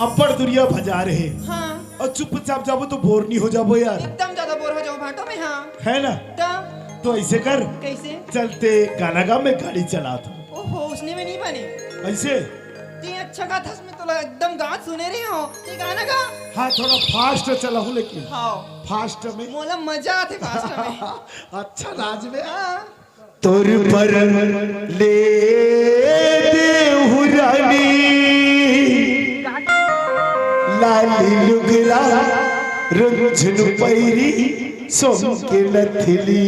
अब्बड़ दुनिया भजा रहे हाँ और चुपचाप जाबो तो बोर नहीं हो जाबो यार। एकदम ज्यादा बोर हो जाओ भाटो में। हाँ है ना? तो ऐसे कर, कैसे? चलते गाना गा में गाड़ी चला था। ओहो उसने में नहीं बने ऐसे जी। अच्छा गा था में तो एकदम गा सुने रहे हो ये गाना गा। हाँ थोड़ा फास्ट चला हूँ लेकिन हाँ फास्ट में मोला मजा आते फास्ट में। अच्छा नाच में हाँ तोर पर ले देहु रानी लाली लुगरा रुझनु पैरी सोम के लथली।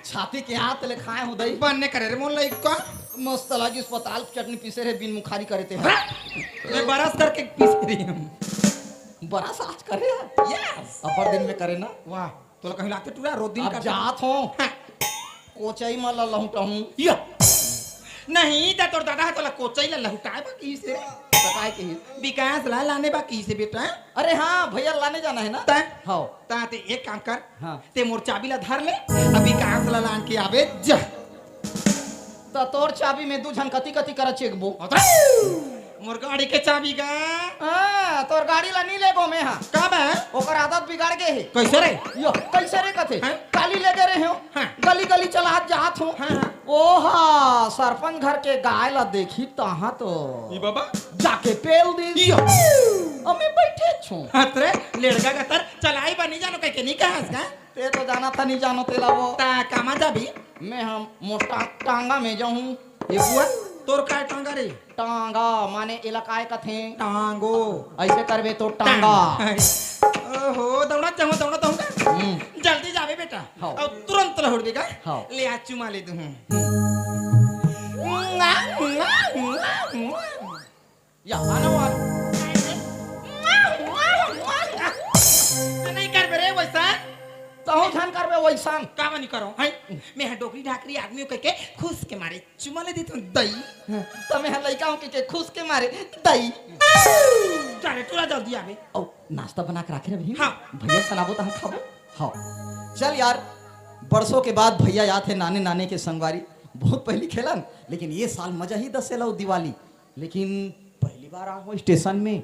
छाती के हाथ ले खाए हो दई बनने करे रे मोल लाइक का मस्त लगी अस्पताल चटनी पीसे रे बिन मुखारी करे थे। मैं बरस करके पीस रही हूं। बड़ा साज करे यस अपर दिन में करे ना। वाह तो कहीं लाते टूरा रोज दिन अब का जात हो कोचाई में लहूटा हूं या नहीं ता तोर दादा तोला कोचई ला लहुटाए बा की से बताए के विकास ला लाने बा की से बेटा। अरे हाँ भैया लाने जाना है ना। ता हाँ ता ते एक काम कर हाँ ते मोर चाबी ला धर ले अब विकास ला लान के आवे जा। तो तोर चाबी में दू झन कती कती कर चेकबो मोर गाड़ी के चाबी का हां तोर गाड़ी ला नी लेबो में। हां कब है ओकर आदत बिगाड़ के है। कैसे रे यो कैसे रे कथे हाँ? काली ले दे रहे हो हाँ। गली गली चलात जात हो। हाँ, हाँ। ओहा सरपंच घर के गाय ला देखी तहा तो ई बाबा जाके पेल दी हमें बैठे छो अतरे लड़का का तर चलाई बा नहीं जानो के नहीं कहस का ते तो जाना था नहीं जानो तेला वो ता कामा जाबी मैं हम मोटा टांगा में जाऊं। ये बुआ तोर काय टांगा रे टांगा माने इलाकाए कथे टांगो ऐसे करबे तो टांगा। ओहो दौड़ा दौड़ा जल्दी जावे बेटा हाँ। और तुरंत लहुड़ देगा हाँ। ले आ चुमा ले दूं या आना वाला नहीं कर बे रे वैसा तहो खान करबे वैसान का नहीं करो हाय मैं डोकरी ढाकरी आदमी कह के खुश के मारे चुमा ले दी तू दई तमे ह लइका के खुश के मारे दई चले तोरा जल्दी आवे ओ नाश्ता बना के रखे रे भैया। हाँ। भैया सलाबो त हम खाबो। हाँ चल यार बरसों के बाद भैया याद है नाने नाने के संगवारी बहुत पहली खेलन लेकिन ये साल मजा ही दस से लो दिवाली। लेकिन पहली बार आओ स्टेशन में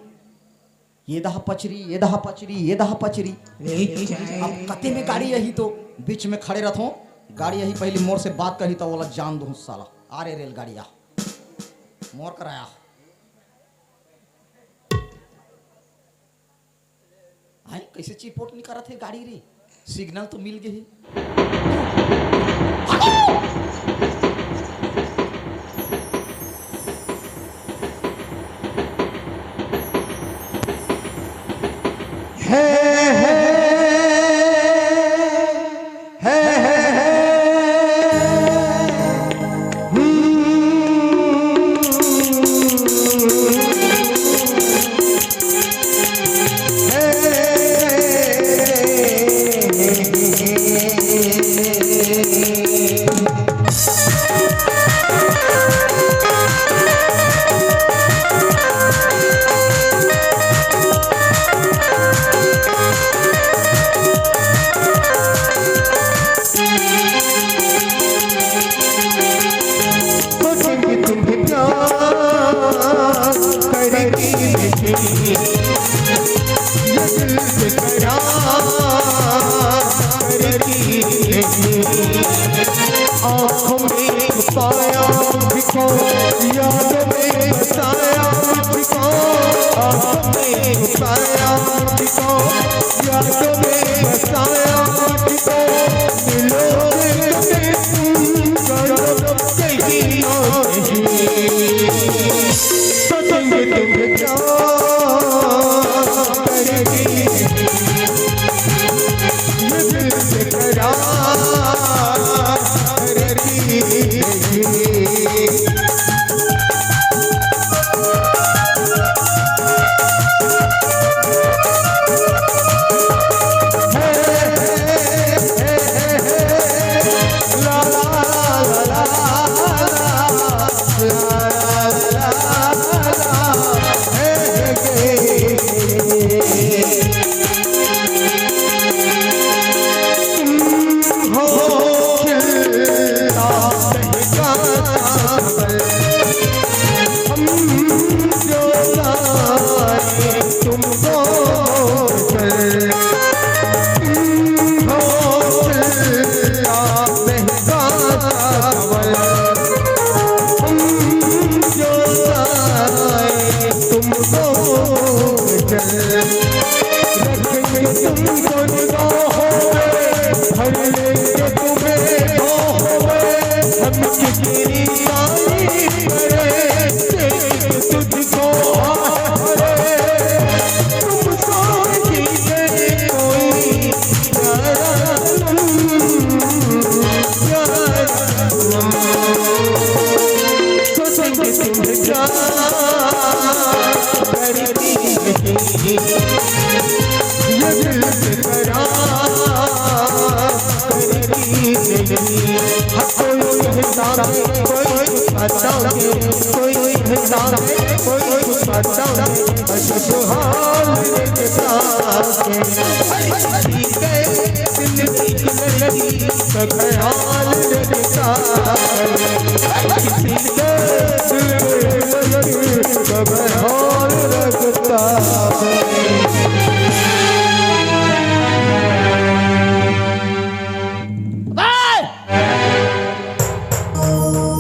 ये दहा पचरी ये दहा पचरी ये दहा पचरी अब कते में गाड़ी यही तो बीच में खड़े रहतो गाड़ी यही पहली मोर से बात कही तो बोला जान दो साला आ रे रेलगाड़ी आ मोर कराया आई कैसे चिपोट नहीं करत है गाड़ी रे सिग्नल तो मिल गई है बसाया मुझको, यादों में बसाया मुझको, मिलोगे तुम करो कहीं और नहीं, सोचेंगे तुम क्या करेगी, ये दिल से करार करेगी।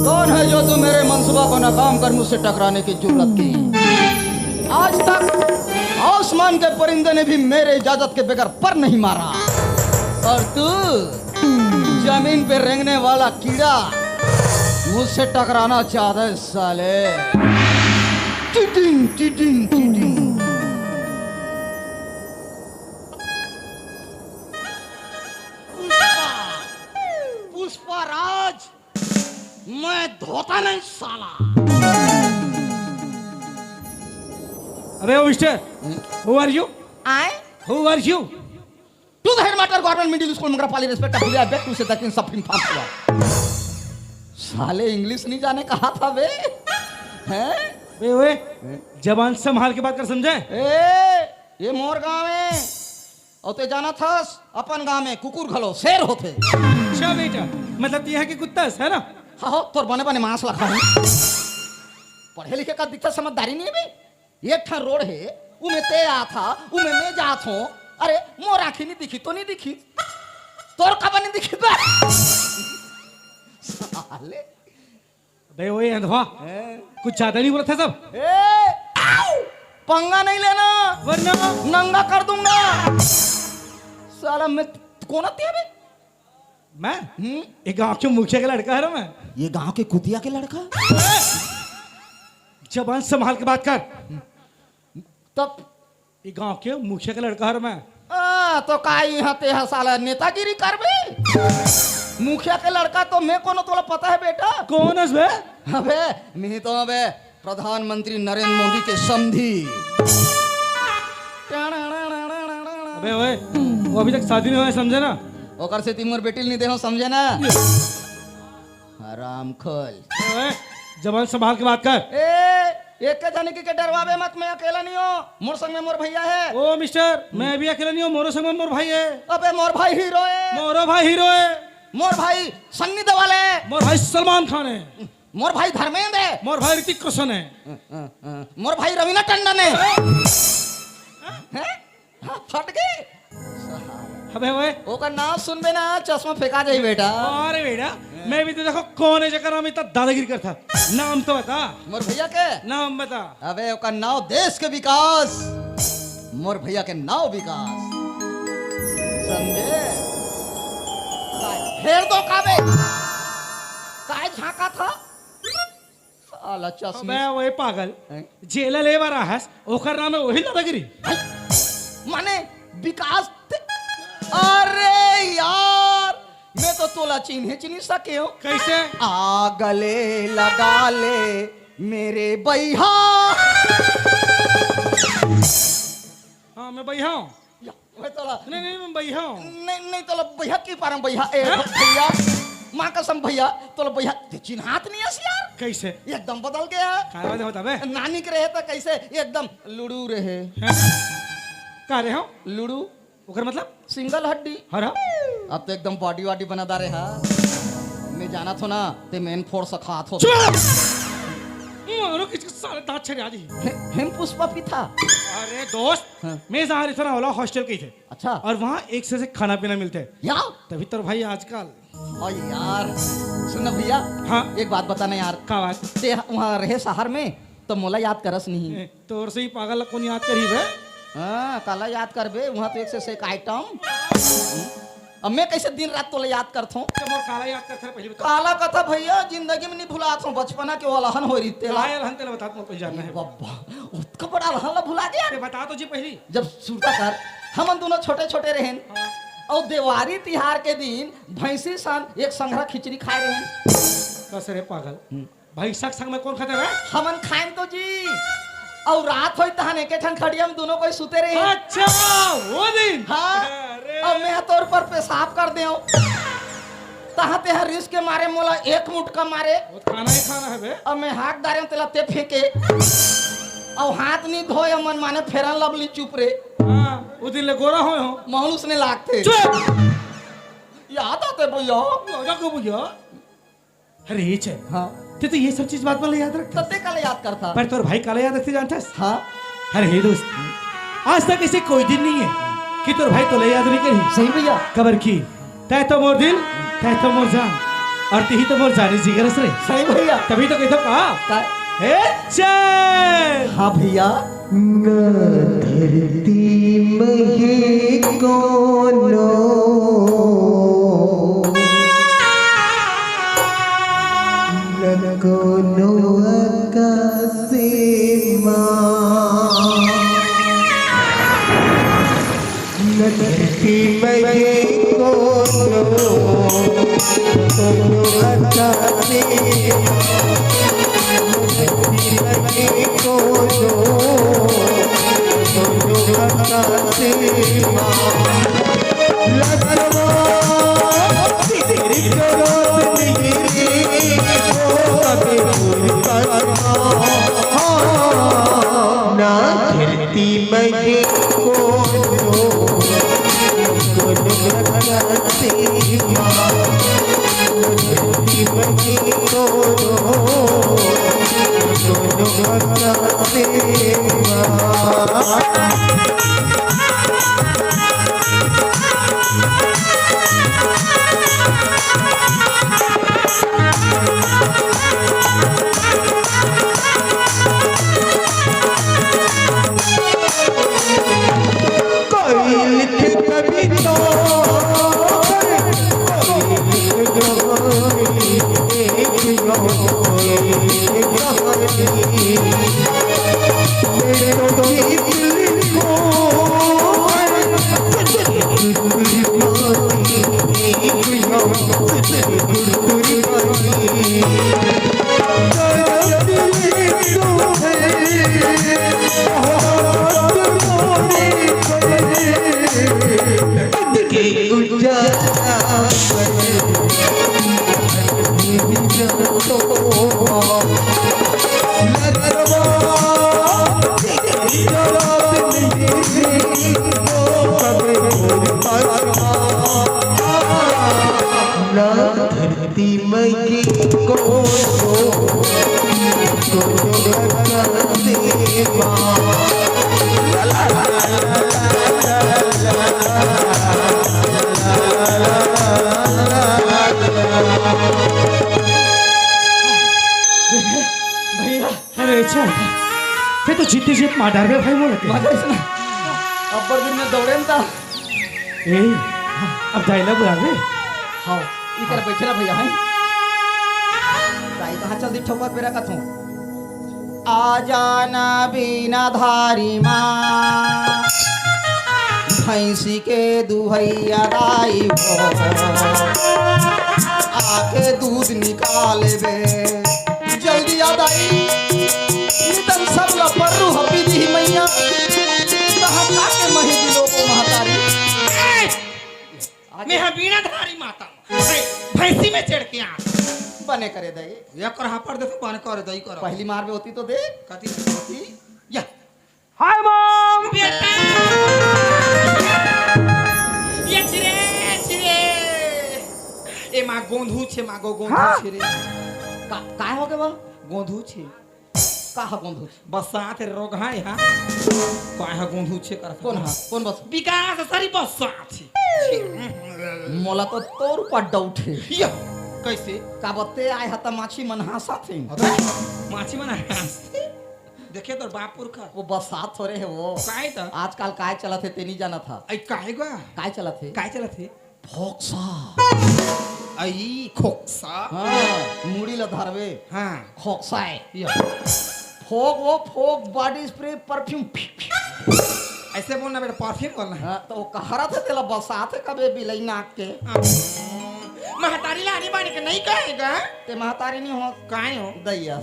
कौन है जो तू मेरे मंसूबा को नाकाम कर मुझसे टकराने की जुर्रत की? आज तक आसमान के परिंदे ने भी मेरे इजाजत के बगैर पर नहीं मारा, और तू जमीन पे रेंगने वाला कीड़ा मुझसे टकराना चाहता है साले। टिटिंग टिटिंग टिटिंग। पुष्पराज, मैं धोता नहीं साला। अबे ओ mister, who are you? I who are you? to the headmaster government middle school Mangrapali respect of I beg to say that in suffering farm। साले इंग्लिश नहीं जाने कहा था बे, हैं? बे ओए, जबान संभाल के बात कर, समझे? ये मोर गांव है और ते जाना था अपन गांव में कुकुर घलो शेर होते। अच्छा बेटा, मतलब यहाँ के कुत्ता है ना? हाँ हो तोर बने बने मांस लखा है। पढ़े लिखे का दिखता समझदारी नहीं है बे। एक ठा रोड है, उमे ते आ था, उमे मैं जात हूँ। अरे मोर आँखी नहीं दिखी तो नहीं दिखी, तोर कब नहीं दिखी बे? साले बे ओए अंधवा, कुछ ज्यादा नहीं बोला था सब? पंगा नहीं लेना वरना नंगा कर दूंगा। साला मैं कौन आती है बे? मैं एक गांव के मुखिया का लड़का है ना मैं। ये गांव के कुतिया के लड़का? जबान संभाल के बात कर। तब ये गांव के मुखिया का लड़का है मैं। तो का यहाँ ते साला नेतागिरी कर बे? मुखिया के लड़का तो मैं कौन तोला पता है बेटा? कौन है बे? अबे मैं तो अबे प्रधानमंत्री नरेंद्र मोदी के समधी। अबे ओए, वो अभी तक शादी नहीं हुआ है, समझे ना? ओकर से तिमोर बेटिल नहीं देहो, समझे ना? हराम खोल। ओए, जबान संभाल के बात कर। एक के जाने के डरवावे मत, मैं अकेला नहीं हूँ, मोर संग में मोर भैया है। ओ मिस्टर, मैं भी अकेला नहीं हूँ, मोरो संग में मोर भाई है। अबे मोर भाई हीरो है। मोरो भाई हीरो है। मोर भाई सन्नी देओल है। मोर भाई सलमान खान है। मोर भाई धर्मेंद्र है। मोर भाई ऋतिक रोशन है। मोर भाई रवीना टंडन है। फट गए। अबे ओए, ओकर नाम सुनबे ना चश्मा फेंका जाई बेटा। अरे बेटा, मैं भी तो देखो कौन है जकर नाम इतना दादागिरी करता। नाम तो बता। मोर भैया के नाम बता। अबे ओकर नाम देश के विकास मोर भैया के नाव विकास समझे फेर दो काबे काय झांका था साला चश्मे अबे वही पागल हैं? जेल ले बारा है ओकर नाम है वही दादागिरी माने विकास अरे यार मैं तो तोला चिन्ह सके हो कैसे आ गले लगा ले मेरे भैया हाँ मैं भैया हूँ मैं तोला नहीं मैं भैया हूँ नहीं तोला भैया की पारम भैया ए भैया माँ कसम भैया तोला भैया चिन्हात नहीं है यार कैसे एकदम बदल गया काय बात होता बे नानी के रहे तो कैसे एकदम लुड़ू रहे का रे हो लुड़ू ओकर मतलब सिंगल हड्डी हरा अब तो एकदम बॉडी वाडी बना दारे हा मैं जाना थो ना ते मेन फोर्स खात हो मारो किसके सारे दांत छड़े आजी हिम पुष्पा भी था अरे दोस्त हाँ। मैं जहाँ रहता ना वाला हॉस्टल के ही थे अच्छा और वहाँ एक से खाना पीना मिलते हैं या तभी तो भाई आजकल ओ यार सुन भैया हाँ एक बात बताना यार का बात ते वहाँ रहे शहर में तो मोला याद करस नहीं तोर से ही पागल कौन याद करी बे हाँ काला याद करबे वहाँ तो एक से एक आइटम अब मैं कैसे दिन रात तोले याद करता हूँ तो मोर काला याद करते रहे पहले बता काला कथा भैया जिंदगी में नहीं भुलाता हूँ बचपना के वाला हन हो रही तेला काला रहन तेरे बता तुमको जानना है बाबा उसका बड़ा रहन ला भुला गया अरे बता तो जी पहली जब सुरता कर हम दोनों छोटे छोटे रहें और दिवाली तिहार के दिन भैंसी सन एक संघरा खिचड़ी खाए रहे कैसे रे पागल भाई सक संग में कौन खाते रहे हमन खाएं तो जी और रात होई तहन एक ठन खड़िया में दोनों कोई सुते रहे अच्छा वो दिन हाँ अरे अब मैं तौर पर पेशाब कर दे तहाँ ते रिस्क के मारे मोला एक मुटका मारे वो खाना ही खाना है बे अब मैं हाथ डारे तेला ते फेंके और हाथ नहीं धोए मन माने फेरन लवली चुप रे हाँ वो दिन ले गोरा हो मानुस ने लागते चुप याद आते भैया गोरा को बुझो अरे ये छे हाँ ते तो ये सब चीज बात वाला याद रखता तते काले याद करता पर तोर भाई काला याद रखते जानता है हाँ अरे हे दोस्त आज तक ऐसे कोई दिन नहीं है कि तोर भाई तो ले याद नहीं करी सही भैया खबर की तय तो मोर दिल तय तो मोर जान और ती तो मोर जाने जिगर से सही भैया तभी तो कहता कहा हे चल हाँ भैया धरती में ये कोनो न कोनो आकाशे मां न धरती में ये कोनो आकाशे धरती में ये कोनो आकाशे मां लगवा तेरी जरूरत नहीं ना धरती में धरती में अरे अच्छा फिर तो जीते जीत मार डाल भाई बोले मजा इसना अब बड़ दिन में दौड़े न ता ए अब जाइला बुला रे हाँ इकर बैठे ना भैया हैं ताई कहाँ चल दी ठोकर पे रखा तू आ जाना बिना धारी माँ भैंसी के दुहैया दाई हो आके दूध निकाले बे जल्दी आ दाई नितन सब लपरू हपी दी मैया कहाँ के मही दिलो को महतारी मैं हाँ बीना धारी माता भैंसी में चढ़ के आ बने करे दई या कर हापर दे तो बने करे दई कर पहली मार में होती तो दे कथी होती या हाय मॉम बेटा ये छिरे छिरे ए मा गोंधु छे मा गो गोंधु छे रे काय हो गए बा गोंधु छे कहा गोंधु बसात रोग है हां काय है गोंधु छे कर कौन बस विकास सारी बसात छे मोला तो तोर पड्डा उठे या कैसे का बत्ते आए हता माछी मन हासा थे माछी मना देखे तो बापुर का वो बसात थोड़े है वो काय था आजकल काय चला थे ते नहीं जाना था आई काय गा काय चला थे काय चला थे फोक्सा आई खोक्सा हाँ मुड़ी ला धरवे हां खोक्सा है या फोक बॉडी स्प्रे परफ्यूम ऐसे बोलना बेटा परफ्यूम बोलना हाँ तो वो कहरा थे तेला बसात कबे बिलई नाक के महतारी लानी बानी के नहीं कहेगा ते महतारी नहीं हो काय हो दैया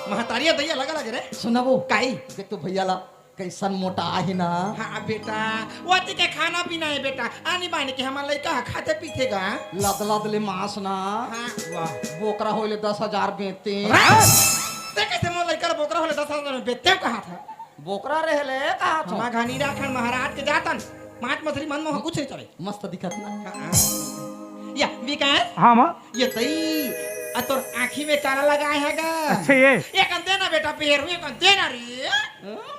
महतारिया दैया लगा लगे रे सुना वो काई देख तो भैया ला कैसन मोटा आहे ना हाँ बेटा वो के खाना पीना है बेटा आनी बानी के हमारा लड़का खाते पीतेगा लद लद ले मांस ना हाँ वाह बोकरा होले 10,000 बेचते ते कैसे मोर लड़का बोकरा होले 10,000 में बेचते कहाँ था बोकरा रहले कहा था हमारा घानी राखन महाराज के जातन माछ मछली मन में कुछ नहीं चले मस्त दिखत ना या विकास हाँ माँ ये तई तोर आँखी में काला लगाए हैगा अच्छा ये एक देना बेटा पेड़ में एक देना रे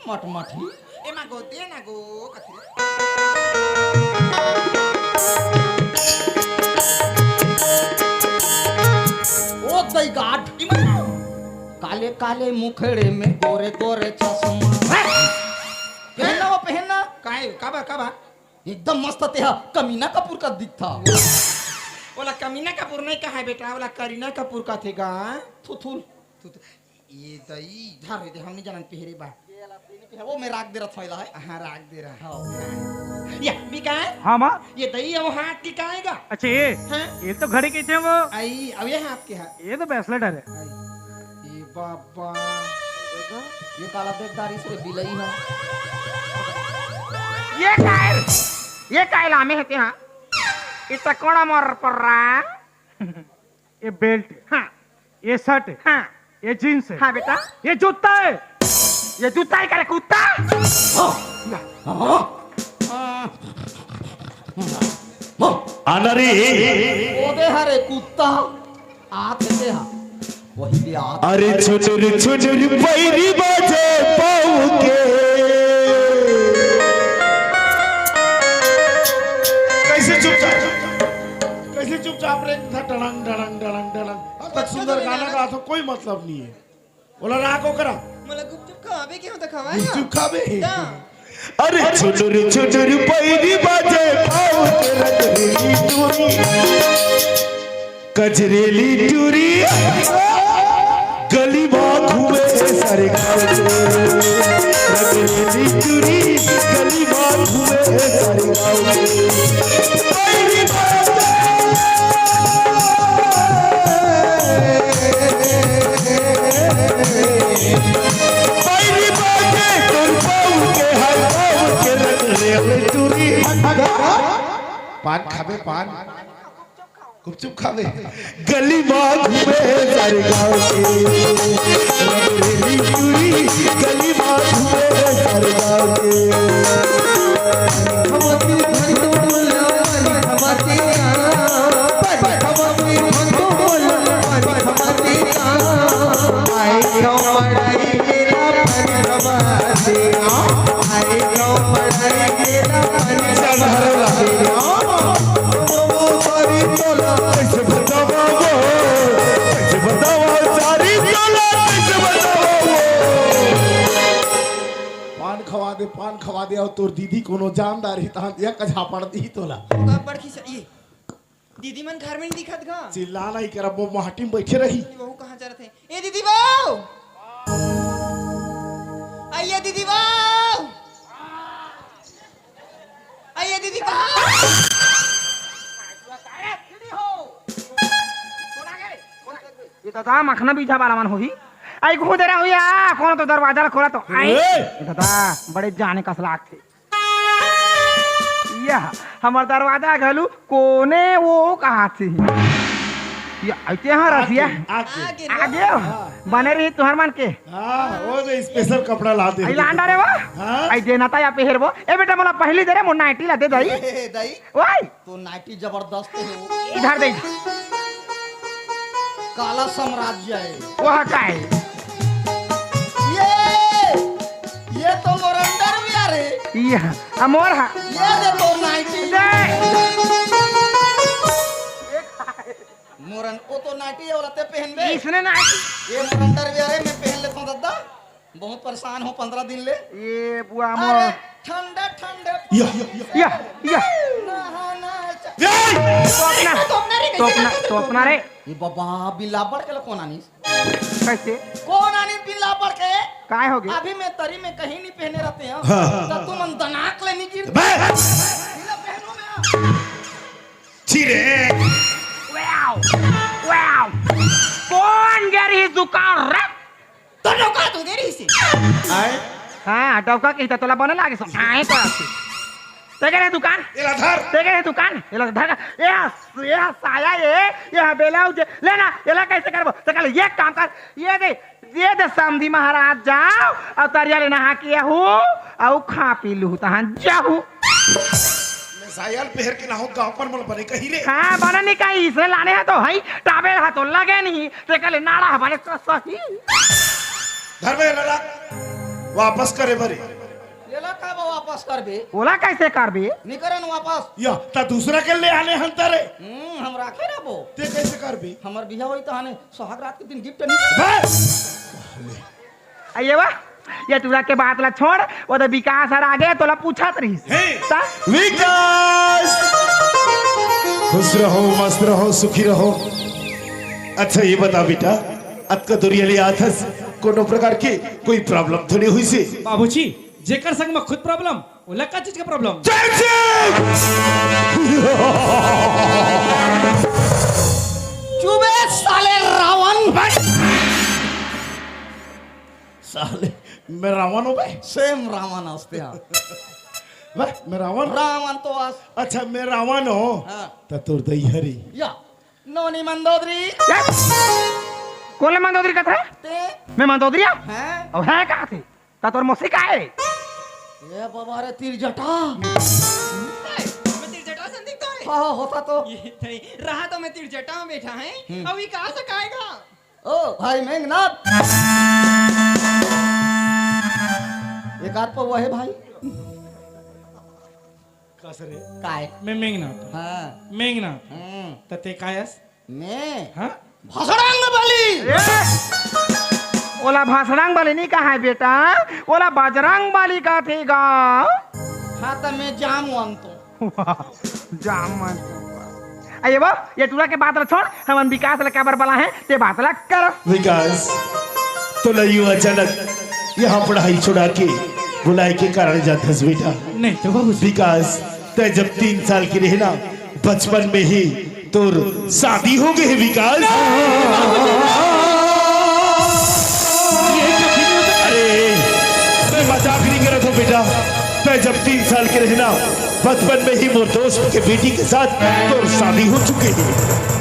मट मठी ए मा गो देना गो कथि ओ दई गाठ काले काले मुखड़े में गोरे गोरे चश्मा पहनना वो पहनना काय काबा एकदम मस्त ते कमीना कपूर का दिख था ओला कमीना कपूर नहीं कहा है बेटा ओला करीना कपूर का थेगा थुथुल ये दई धर दे हम नहीं जानन पहरे बा वो मैं राख दे रहा था है हां राख दे रहा हां या विकास हाँ माँ ये दई वो हाथ टिकाएगा अच्छा ये हां ये तो घड़ी की थे वो आई अब ये हाथ के हाथ ये तो ब्रेसलेट है ये बाबा ये काला देवदारी से बिलई है ये काय लामे होते हां इतना कोड़ा मोर पर रहा ये बेल्ट हां ये शर्ट हां ये जीन्स है हां बेटा ये जूता है ये जूता ही करे कुत्ता अनरे ओ दे हरे कुत्ता आत है हा वही भी आत अरे छुनुर पैरी बाजे पाऊ के कैसे चुपचाप रे था डड़ंग डड़ंग डड़ंग डड़ंग अब तक सुंदर गाना का तो कोई मतलब नहीं है बोला राको करा मला गुपचुप खावे क्यों तो खवाए चुप खाबे अरे छुनुर पैरी बाजे पाऊ के कजरेली टूरी गली में घूमे सारे गाँव कजरेली टूरी गली में घूमे सारे गाँव पान खाबे पान गुपचुप खाबे गली में घूमे सारे गाँव के टूरी गली में घूमे सारे गाँव पान खवा दे पान पान खवा दिया और तोर दीदी कोनो जानदार ही तहां या कझा पड़ दी तोला का बड़खी से ये दीदी मन घर में नहीं दिखत गा चिल्ला नहीं कर वो माटी में बैठे रही बहू कहाँ जा रहे थे ए दीदी बहू आइए दीदी बहू आइए दीदी कहाँ ये तो था मखना बीजा वाला मन होही आई घू दे रहा हुई आ कौन तो दरवाजा खोला तो आई ये तो था बड़े जाने का सलाह थे यह हमार दरवाजा घलू कोने वो कहाँ से ये आते हैं रसिया आके आगे बने रही तुहर मन के हां वो जो स्पेशल कपड़ा ला दे आई लांडा रे वा हाँ? आई देना था या पेहरबो ए बेटा मोला पहली दे रे मोर नाइटी ला दे दई ए, दाई ओए तो नाइटी जबरदस्त है इधर दे काला साम्राज्य है वह का है ये तो मोर अंडरवियर है यह अमोर हा ये दे तो नाइटी दे मोरन वो तो नाइटी है ते पहन बे इसने नाइटी ये मोर अंडरवियर है मैं पहन लेता हूं दादा बहुत परेशान हूं 15 दिन ले ये बुआ अरे मोर ठंडे ठंडे या नहाना तो अपना रे ये बाबा बिल्ला पड़ के कौन आनी कैसे कौन आनी बिल्ला पड़ के काय हो गया अभी मैं तरी में कहीं नहीं पहने रहते हैं तो तुम दनाक ले नहीं गिर बिल्ला पहनो मैं चिरे वाओ वाओ कौन गया रे दुकान रे तो नौका तू देरी से आए हां डबका के तोला बने लागे सो आए तो ते गए दुकान एला धर ते गए दुकान एला धर ये साया ये ब्लाउज लेना एला कैसे करबो तो कल ये काम कर ये दे समधी महाराज जाओ और तरिया ले नहा के हो और खा पी लू तहां जाहू मैं सायल पहर के ना हो गांव पर मल बने कहीं रे हां बना नहीं कहीं इसने लाने है तो हई टाबेल हा तो लगे नहीं ते कल नाड़ा बने सही घर में लड़ा वापस करे भरे लेला का वापस कर बे बोला कैसे करबे नहीं करे ना वापस या ता दूसरा के ले आने हंतरे हम राखे ना वो ते कैसे कर भी हमर बियाह होई त हने सुहाग रात के दिन गिफ्ट नहीं आइए वा ये तुरा के बात ला छोड़ वो तो विकास हर आगे तोला पूछत रही हे ता विकास खुश रहो मस्त रहो सुखी रहो अच्छा ये बता बेटा अतका दुरिया ले आथस कोनो प्रकार की कोई प्रॉब्लम थोड़ी हुई से बाबूजी जेकर संग में खुद प्रॉब्लम ओला का चीज का प्रॉब्लम चुबे साले रावण साले मैं रावण हूँ भाई सेम रावण हंसते हैं मैं रावण रावण तो आस अच्छा मैं रावण हूँ हाँ तो तुर दई हरी या नोनी मंदोदरी कोले मंदोदरी का था ते मैं मंदोदरिया हैं और है कहाँ थे ता तोर मौसी का है ये बाबा रे तीर जटा मैं तेरी जटा से दिखता है हाँ होता तो ये नहीं रहा तो मैं तेरी जटा में बैठा है अभी कहाँ से खाएगा ओ भाई मेघनाथ एक आध पर वो है भाई कसरे काय मैं मेंगना हाँ मेंगना तते कायस मैं हां भसड़ंग बली ओला भाषणांग वाली नहीं कहा है बेटा ओला बजरंग वाली का थेगा हाँ तो मैं जामुन तो जामन आइए वो ये तुरा के बात ला छोड़ हम विकास ला काबर वाला है ते बात ला कर विकास तो लयू अचानक यहाँ पढ़ाई छोड़ा के बुलाए के कारण जाथस बेटा नहीं तो बाबूजी विकास तय जब 3 साल की रहना बचपन में ही तोर शादी हो गई है विकास अरे मैं मजाक नहीं कर रहा था बेटा तय जब 3 साल के रहना बचपन में ही मोर दोस्त के बेटी के साथ तोर शादी हो चुकी है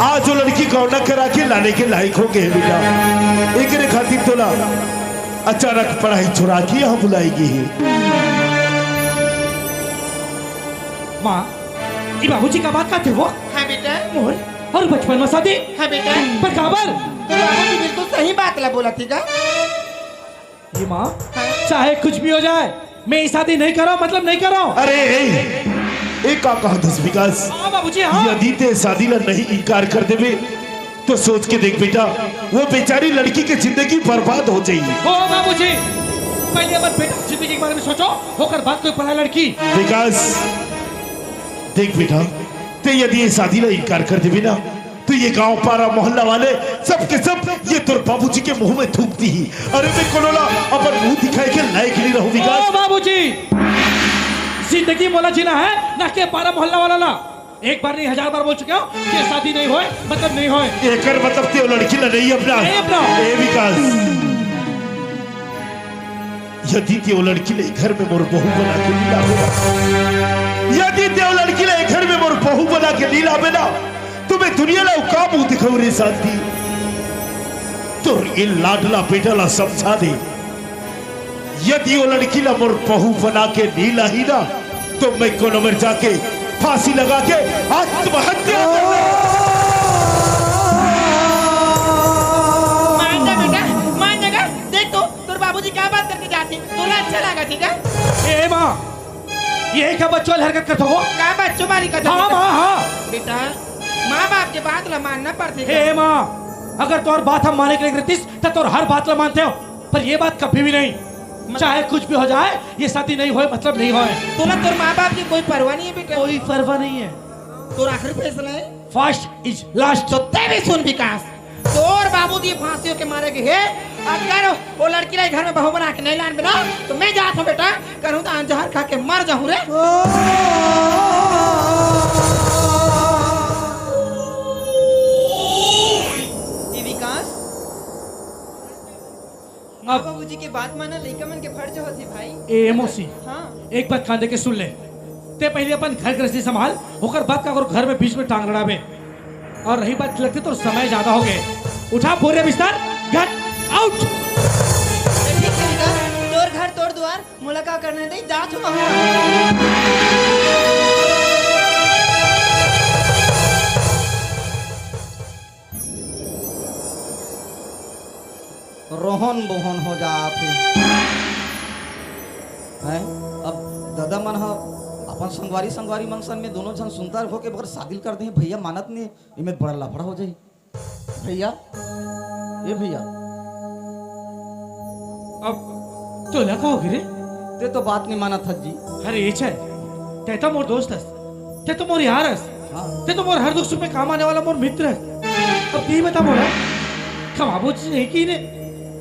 आज वो लड़की गौना करा के लाने के लायक हो गए बेटा एक खातिर तोला अचानक पढ़ाई छुड़ा के यहाँ बुलाएगी मां ये बाबूजी का बात करते हो हां बेटा मोर और बचपन में शादी हां बेटा पर काबर तो बाबूजी बिल्कुल सही बात ला बोला थी का ये मां चाहे कुछ भी हो जाए मैं ये शादी नहीं करो मतलब नहीं करो अरे एक का कहा दस विकास हां बाबूजी हां यदि ते शादी ला नहीं इनकार कर देवे तो सोच के देख बेटा वो बेचारी लड़की की जिंदगी बर्बाद हो जाएगी ओ बाबूजी पहले अपन बेटा की जिंदगी के बारे में सोचो, होकर बात कोई पढ़ा लड़की। विकास देख बेटा, ते यदि ये शादी ला इनकार कर देवी ना तो ये गांव पारा मोहल्ला वाले सब के सब ये तोर बाबूजी के मुंह में थूकती ही। अरे मैं कोलोला अपन मुंह दिखाए के लायक नहीं रहूं ओ विकास। बाबूजी, जिंदगी मोला जीना है ना के पारा मोहल्ला वाला ला। एक बार नहीं 1000 बार बोल चुके हो कि शादी नहीं होए मतलब नहीं होए। एकर मतलब ते लड़की ला नहीं अपना नहीं अपना। ए विकास, यदि ते लड़की ले घर में मोर बहू बना के लीला बेला, यदि ते लड़की ले घर में मोर बहू बना के लीला बेला, तुम्हें दुनिया ला का मुंह दिखाऊ रे शादी। तो ये लाडला बेटा ला समझा दे, यदि वो लड़की ला मोर बहू बना के लीला ही ना तो मैं कोनो मर जाके फांसी लगा के आत्महत्या मान जा बेटा, मान जाएगा। देख तो तोर बाबूजी क्या बात करके जाती, तोला अच्छा लगा ठीक है? ए माँ, ये क्या बच्चों हरकत करते हो? क्या बच्चों मारी करता? हाँ माँ हाँ। बेटा माँ बाप के बात ला मानना पड़ती ए माँ, अगर तोर बात हम माने के लिए रहतीस तो तोर हर बात ला मानते हो, पर ये बात कभी भी नहीं। चाहे कुछ भी हो जाए, ये शादी नहीं होए मतलब नहीं होए। तोला तोर माँ बाप की कोई परवाह नहीं है बेटा? कोई परवाह नहीं है। तोर आखिरी फैसला है, फर्स्ट इज लास्ट। तो ते भी सुन विकास, तोर बाबूजी फांसियों के मारे के है। अगर वो लड़की ला घर में बहू बना के नहीं लान बिना तो मैं जाता हूँ बेटा, करूँ तो जहर खा के मर जाऊँ रे। ये विकास अब बाबूजी की बात माना लइका मन के फर्ज होती भाई। ए मौसी, हाँ एक बात कान दे के सुन ले। ते पहले अपन घर गृहस्थी संभाल, होकर बात का अगर घर में बीच में टांग लड़ावे। और रही बात लगती तो समय ज्यादा हो गए, उठा बोरे बिस्तर, गेट आउट। ठीक है विकास, तोर घर तोर द्वार, मुलाकात करने दे जा तू वहाँ। रोहन बोहन हो जाते हैं। अब दादा मन हा अपन संगवारी मंगसन में दोनों जन सुनता हो के बगर शादी कर दे भैया मानत नहीं, इमें बड़ा लफड़ा हो जाए। भैया ये भैया अब तो लगा हो गिरे। ते तो बात नहीं माना था जी। अरे ये छे, ते तो मोर दोस्त हस, ते तो मोर यार हस, ते तो मोर हर दुख सुख में काम आने वाला मोर मित्र है। अब यही बता मोरा कमाबो नहीं की ने।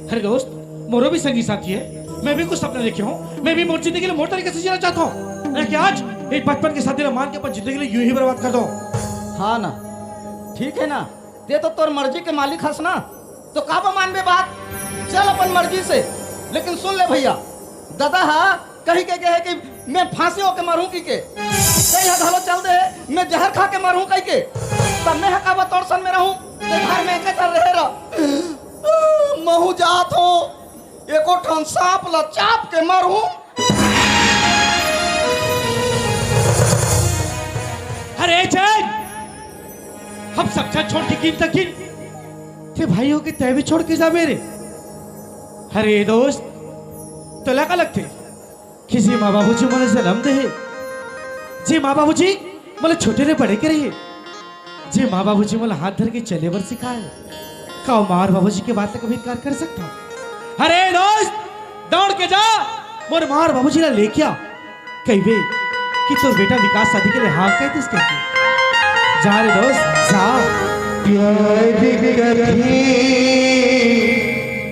अरे दोस्त, मोरो भी संगी साथी है, मैं भी कुछ सपना देखे हूँ, मैं भी मोर जिंदगी के लिए मोर तरीके से जीना चाहता हूँ। कि आज एक बचपन के साथी ने मान के अपन जिंदगी के लिए यूं ही बर्बाद कर दो। हाँ ना, ठीक है ना, ते तो तोर मर्जी के मालिक हस ना, तो काबा मानबे बात, चल अपन मर्जी से। लेकिन सुन ले भैया, दादा हा कही के है कि मैं फांसी होके मरूं की के, कही है घलो चल दे मैं जहर खा के मरूं कही के, तब मैं काबा तोर सन में रहूं, ते घर में के चल रहे रह महू जात हो, एको ठन सांप ला चाप के मरूं। अरे चल, हम सब छत छोड़ के गिन तक गिन, ते भाइयों के तय भी छोड़ के जा मेरे। अरे दोस्त, तो लगा लगते किसी माँ बाबू जी मोले जन्म दे, जी माँ बाबू जी मोले छोटे ने बड़े करे, जी माँ बाबू जी मोले हाथ धर के चले बर सिखाए, का मार बाबू जी के बात कभी इनकार कर सकता हूँ। अरे दोस्त, दौड़ के जा, मोर मार बाबू जी ला लेके आ, कही बे कि तो बेटा विकास शादी के लिए हाँ कहते इसके जा रे दोस्त जा। प्यार कभी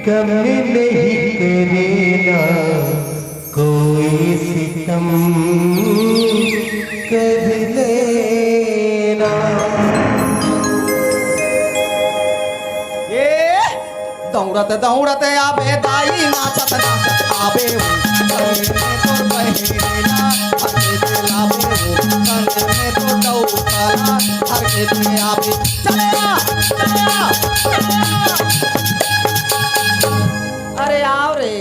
कमी नहीं करेना, कोई सितम कर लेना। ये दौड़ते दौड़ते आबे दाई नाचत नाचत आबे तो बहेरा हर के लाबे कन में तो डौकारा हर के आबे चलेगा अरे आओ रे।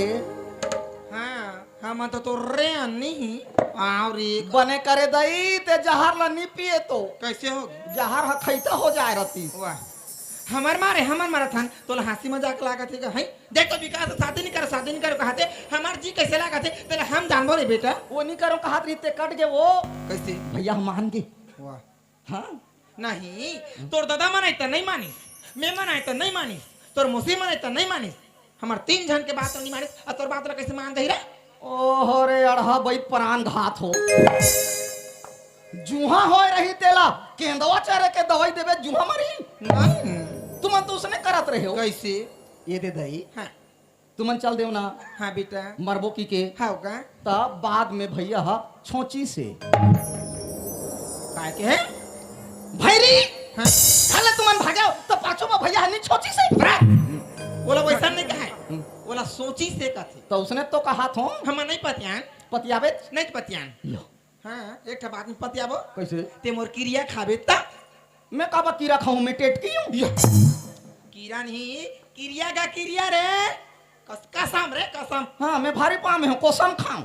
हाँ हम तो रे नहीं आओ रे। बने करे दई ते जहर ला नी पिए तो कैसे होगी? जहर ह खैता हो जाए रती। वाह, हमार मारा थान तो हंसी मजाक लागत है है। देख तो विकास शादी नहीं करो कहते, हमार जी कैसे लागत है पहले हम जानबो रे बेटा। वो नहीं करो कहा रीते कट गए वो कैसे? भैया हम मान गए। वाह, हाँ नहीं तोर दादा मनाई तो नहीं मानिस, मैं मनाई तो नहीं मानिस, तोर मौसी मनाई तो नहीं मानिस, हमार 3 जन के बात नहीं माने और तोर बात ला कैसे मान दही रे? ओहो रे अड़हा बैठ प्राण घात हो जुहा हो रही तेला केंदवा चारे के दवाई देवे जुहा मरी नहीं तुम तो उसने करत रहे हो कैसे? ये दे दही हाँ तुमन चल देव ना हाँ बेटा मरबो की के हाँ का तब बाद में भैया छोची से काय के है? भैरी हाँ खाले तुमन भागाओ तो पाछो में भैया हनी छोची से बोला वैसा नहीं कहा है, बोला सोची से कथे। तो उसने तो कहा थो हम नहीं पतियान, पतियाबे नहीं पतियान। लो हाँ एक ठा बात में पतियाबो कैसे ते मोर क्रिया खाबे ता मैं काबा कीड़ा खाऊं मैं टेट की हूं कीड़ा नहीं क्रिया का क्रिया रे कसम रे कसम। हाँ मैं भारी पाम हूं कोसम खाऊं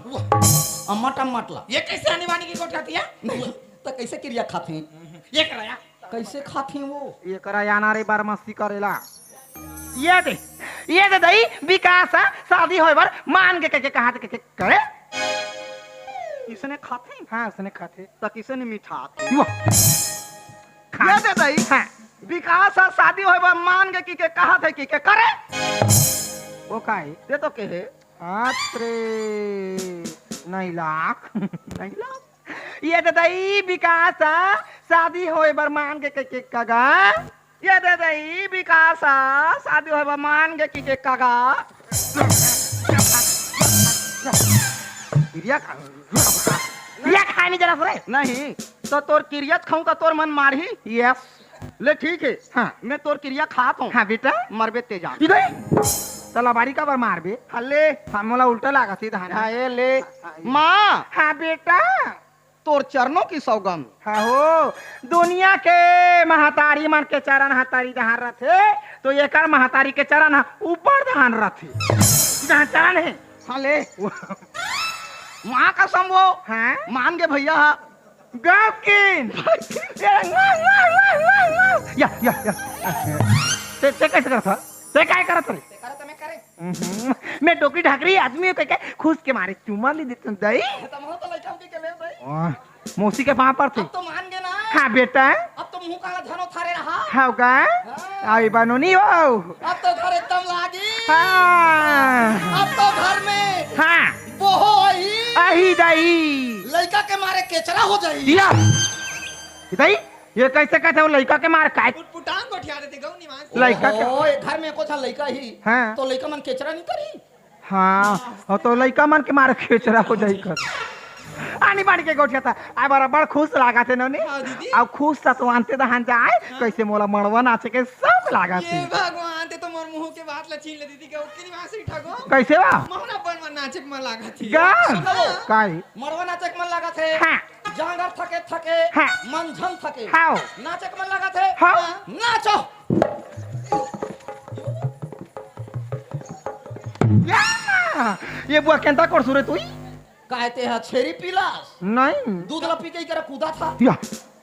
अम्मट अम्मटला ये कैसे आने वाली की गोट खाती है? नहीं तो कैसे क्रिया खाते हैं ये कराया कैसे खाते हैं वो ये कराया ना रे बारमस्ती करेला। ये दे दई विकास शादी होए बर मान के कहा के करे इसने खाते हाँ उसने खाते तो किसने मीठा ये दे दई हाँ विकास शादी होए बा मान के कहा थे कि के करे वो काहे दे तो के है अत्रे नहीं लाख नहीं लाख ये दे दई विकास शादी होए बर मान के कगा ये दे दई विकास शादी होए बर मान के कगा क्रिया खानी जरा रे नहीं तो तोर क्रिया खाऊं का तोर मन मारही यस ले ठीक है हाँ मैं तोर क्रिया खात हूं हाँ बेटा मरबे तेजा इधर चला बारी का बार मार बे हल्ले हमला उल्टा लागा सीधा हाँ ये ले माँ हाँ बेटा तोर चरणों की सौगंध हाँ हो दुनिया के महतारी मन के चरण हतारी जहाँ रथे तो ये कर महतारी के चरण ऊपर जहाँ रथे जहाँ चरण है हाँ ले माँ का संभो हाँ मान के भैया गौकिन या ते कैसे करता ते काय करत रे मैं टोकरी ढाकरी आदमी के खुश के मारे चुमा ली देते दई मौसी के पाँव पर थे अब तो मान गए ना हाँ बेटा अब तो मुंह काला धनो थारे रहा हाँ का आई बनोनी हो अब तो घर एकदम लागी हाँ अब तो घर में हाँ बोहो आई अही दई लड़का के मारे केचरा हो जाई दिया दई ये कैसे कहते हो लड़का के मार काय पुटांग गोठिया देते गौ निवास लड़का के ओए घर में कुछ लड़का ही हाँ। तो लड़का मन केचरा नहीं करी हाँ और तो लड़का मन के मारे खेचरा हो जाई कर आनी बाड़ी के गोठिया था आ बराबर खुश लागा थे नोनी हाँ दीदी। अब खुश था तो अंते दहन जाए कैसे मोला मड़वा नाचे के सब लागा ये थी भगवान ते तो मोर मुंह के बात ला छीन ले दीदी के ओके निवास ही ठगो कैसे बा मोहना बन मन नाचे के मन लागा थी गा सुनो। काय मरवा नाचे के मन लगा थे हाँ जांगर थके थके हाँ। मन झन थके हाँ नाचे के मन लगा थे हाँ। नाचो या ये बुआ केंता कर सुरे तू कहते हैं छेरी पीलास नहीं दूध ला पी के करे कूदा था या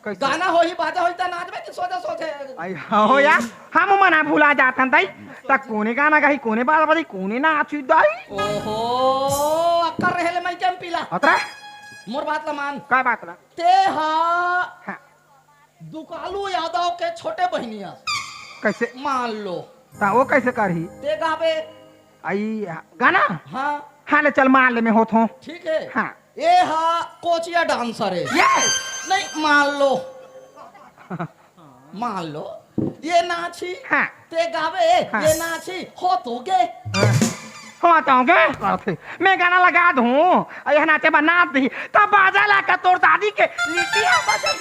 कैसे गाना हो ही बाजा होई ता नाच में कि सोचे सोचे आई हो या हम मना भुला जातन तई त कोने गाना गाही कोने बाल बदी कोने नाची दई ओहो अक्कर रहले मैं केम पीला अतरा मोर बात ला मान काय बात ना ते हा हाँ दुकालू यादव के छोटे बहनिया कैसे मान लो ता वो कैसे करही ते गावे आई गाना हाँ हाँ ले चल मान ले मैं होत हूँ ठीक है हाँ ये हा कोचिया डांसर है यस नहीं मान लो मान लो ये नाची हाँ ते गावे हाँ। ये नाची हो तो गे हाँ तो क्या करते मैं गाना लगा दूँ यह नाचे बना दी तब बाजा ला का तोर दादी के लिटिया बजाई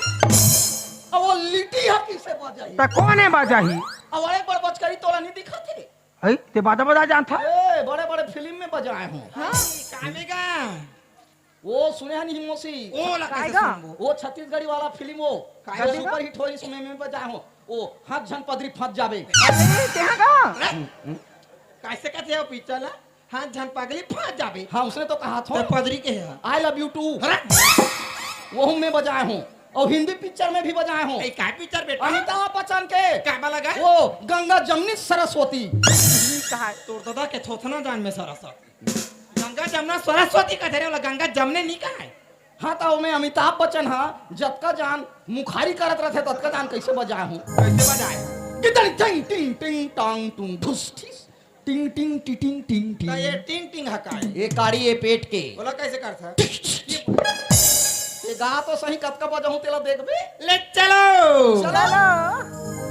अब वो लिट्टी है किसे बजाई ता कौने बजाही अब बड़े बड़ बचकरी तोला नहीं दिखाते है ते बाजा बजा जानता ए बड़े बड़े फिल्म में बजाए हूँ हां कामेगा वो सुने हैं नहीं मोसी ओ लगा काएगा? वो छत्तीसगढ़ी वाला फिल्म वो काएगा? सुपर हिट हो इसमें मैं बजाए हूँ वो हाथ झन पदरी फंस जावे अरे क्या का कैसे कहते हो पिचला हाथ झन पगली फंस जाबे हाँ उसने तो कहा तो था पदरी के है आई लव यू टू अरे वो हूँ मैं बजाए हूँ और हिंदी पिक्चर में भी बजाए हूँ ए का पिक्चर बेटा अमिताभ बच्चन के का लगा वो गंगा जमनी सरस्वती कहा तोर दादा के थोथना जान में सरस्वती गंगा जमुना सरस्वती का धरे वाला गंगा जमने नहीं कहा है हाँ तो मैं अमिताभ बच्चन हाँ जतका जान मुखारी करत रहे ततका जान कैसे बजाए हूँ कैसे बजाए कितनी टिंग टिंग टिंग टांग टूंग धुस ठिस टिंग टिंग टिटिंग टिंग तो ये टिंग टिंग टिंग हकाई ये काड़ी ये पेट के बोला कैसे करता ये गा तो सही कब कब बजाऊं तेला देखबे ले चलो चलो